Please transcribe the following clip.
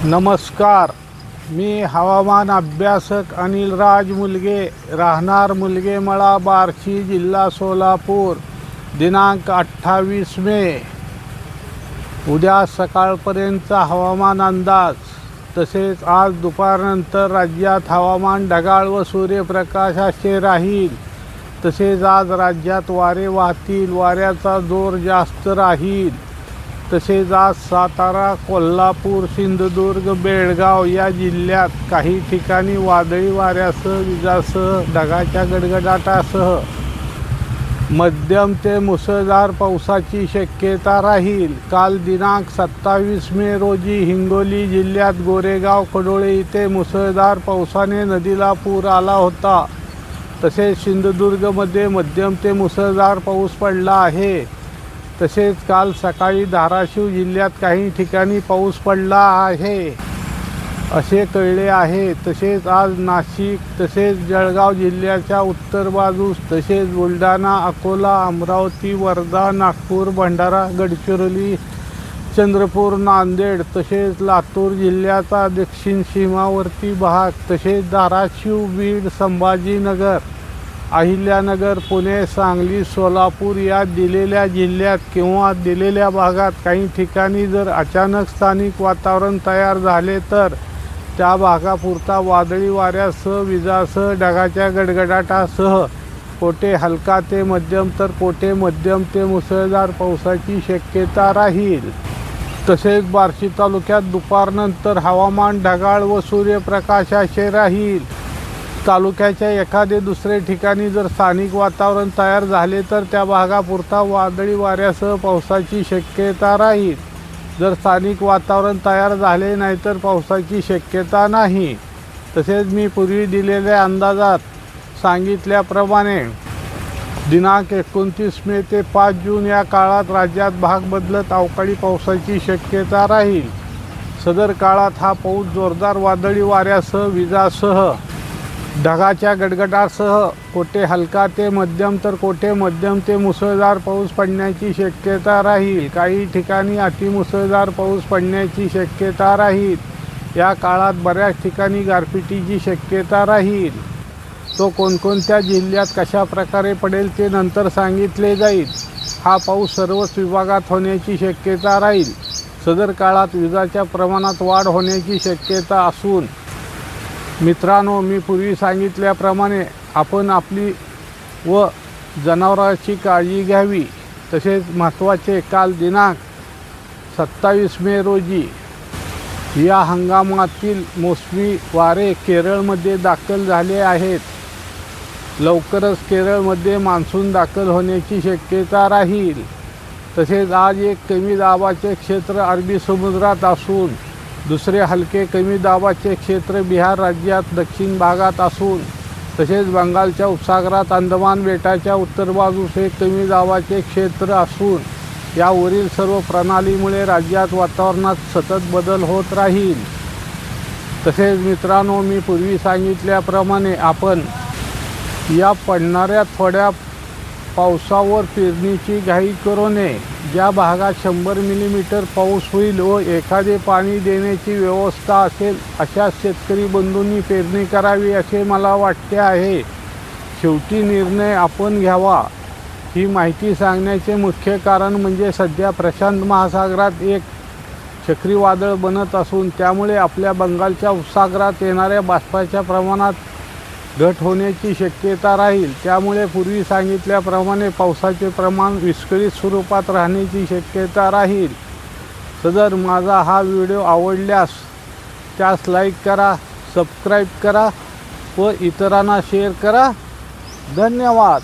नमस्कार, मी हवामान अभ्यासक अनिलराज मुलगे, राहणार मुलगेमळा, बार्शी, जिल्हा सोलापूर. दिनांक 28 मे. उद्या सकाळपर्यंतचा हवामान अंदाज. तसेच आज दुपारनंतर राज्यात हवामान ढगाळ व सूर्यप्रकाशाचे राहील. तसेच आज राज्यात वारे वाहतील, वाऱ्याचा जोर जास्त राहील. तसेच आज सातारा, कोल्हापूर, सिंधुदुर्ग, बेळगाव या जिल्ह्यात काही ठिकाणी वादळी वाऱ्यासह, विजासह, ढगाच्या गडगडाटासह मध्यम ते मुसळधार पावसाची शक्यता राहील. काल दिनांक 27 मे रोजी हिंगोली जिल्ह्यात गोरेगाव कडोळे इथे मुसळधार पावसाने नदीला पूर आला होता. तसेच सिंधुदुर्गमध्ये मध्यम ते मुसळधार पाऊस पडला आहे. तसेच काल सकाळी धाराशिव जिल्ह्यात काही ठिकाणी पाऊस पडला आहे असे कळले आहे. तसेच आज नाशिक तसेच जळगाव जिल्ह्याच्या उत्तर बाजूस, तसेच बुलढाणा, अकोला, अमरावती, वर्धा, नागपूर, भंडारा, गडचिरोली, चंद्रपूर, नांदेड तसेच लातूर जिल्ह्याचा दक्षिण सीमावर्ती भाग, तसेच धाराशिव, बीड, संभाजीनगर, अहिल्यानगर, पुणे, सांगली, सोलापूर या दिलेल्या जिल्ह्यात किंवा दिलेल्या भागात काही ठिकाणी जर अचानक स्थानिक वातावरण तयार झाले तर त्या भागापुरता वादळी वाऱ्यासह, विजासह, ढगाच्या गडगडाटासह कोठे हलका ते मध्यम तर कोठे मध्यम ते मुसळधार पावसाची शक्यता राहील. तसेच बार्शी तालुक्यात दुपारनंतर हवामान ढगाळ व सूर्यप्रकाशाचे राहील. तालुक्याच्या एखादे दुसरे ठिकाणी जर स्थानिक वातावरण तयार झाले तर त्या भागापुरता वादळी वाऱ्यासह पावसाची शक्यता राहील. जर स्थानिक वातावरण तयार झाले नाही तर पावसाची शक्यता नाही. तसेच मी पूर्वी दिलेल्या अंदाजात सांगितल्याप्रमाणे दिनांक 29 मे ते 5 जून या काळात राज्यात भाग बदलत अवकाळी पावसाची शक्यता राहील. सदर काळात हा पाऊस जोरदार वादळी वाऱ्यासह, विजासह, ढगाच्या गडगडासह कोठे हलका ते मध्यम तर कोठे मध्यम ते मुसळधार पाऊस पडण्याची शक्यता राहील. काही ठिकाणी अतिमुसळधार पाऊस पडण्याची शक्यता राहील. या काळात बऱ्याच ठिकाणी गारपिटीची शक्यता राहील. तो कोणकोणत्या जिल्ह्यात कशा प्रकारे पडेल ते नंतर सांगितले जाईल. हा पाऊस सर्वच विभागात होण्याची शक्यता राहील. सदर काळात विजाच्या प्रमाणात वाढ होण्याची शक्यता असून मित्रांनो, मी पूर्वी सांगितल्याप्रमाणे आपण आपली व जनावरांची काळजी घ्यावी. तसेच महत्त्वाचे, काल दिनांक 27 मे रोजी या हंगामातील मोसमी वारे केरळमध्ये दाखल झाले आहेत. लवकरच केरळमध्ये मान्सून दाखल होण्याची शक्यता राहील. तसेच आज एक कमी दाबाचे क्षेत्र अरबी समुद्रात असून दुसरे हलके कमी दाबाचे क्षेत्र बिहार राज्यात दक्षिण भागात असून, तसेच बंगालच्या उपसागरात अंदमान बेटाच्या उत्तर बाजूस एक कमी दाबाचे क्षेत्र असून यावरील सर्व प्रणालीमुळे राज्यात वातावरणात सतत बदल होत राहील. तसेच मित्रांनो, मी पूर्वी सांगितल्याप्रमाणे आपण या पडणाऱ्या थोड्या पावसावर पेरणीची घाई करू नये. ज्या भागात 100 मिलीमीटर पाऊस होईल व एखादे पाणी देण्याची व्यवस्था असेल अशा शेतकरी बंधूंनी पेरणी करावी असे मला वाटते आहे. शेवटी निर्णय आपण घ्यावा. ही माहिती सांगण्याचे मुख्य कारण म्हणजे सध्या प्रशांत महासागरात एक चक्रीवादळ बनत असून त्यामुळे आपल्या बंगालच्या उपसागरात येणाऱ्या बाष्पाच्या प्रमाणात घट होण्याची शक्यता राहील. त्यामुळे पूर्वी सांगितल्याप्रमाणे पावसाचे प्रमाण विस्कळीत स्वरूपात राहण्याची शक्यता राहील. सदर माझा हा व्हिडिओ आवडल्यास त्यास लाईक करा, सबस्क्राईब करा व इतरांना शेअर करा. धन्यवाद.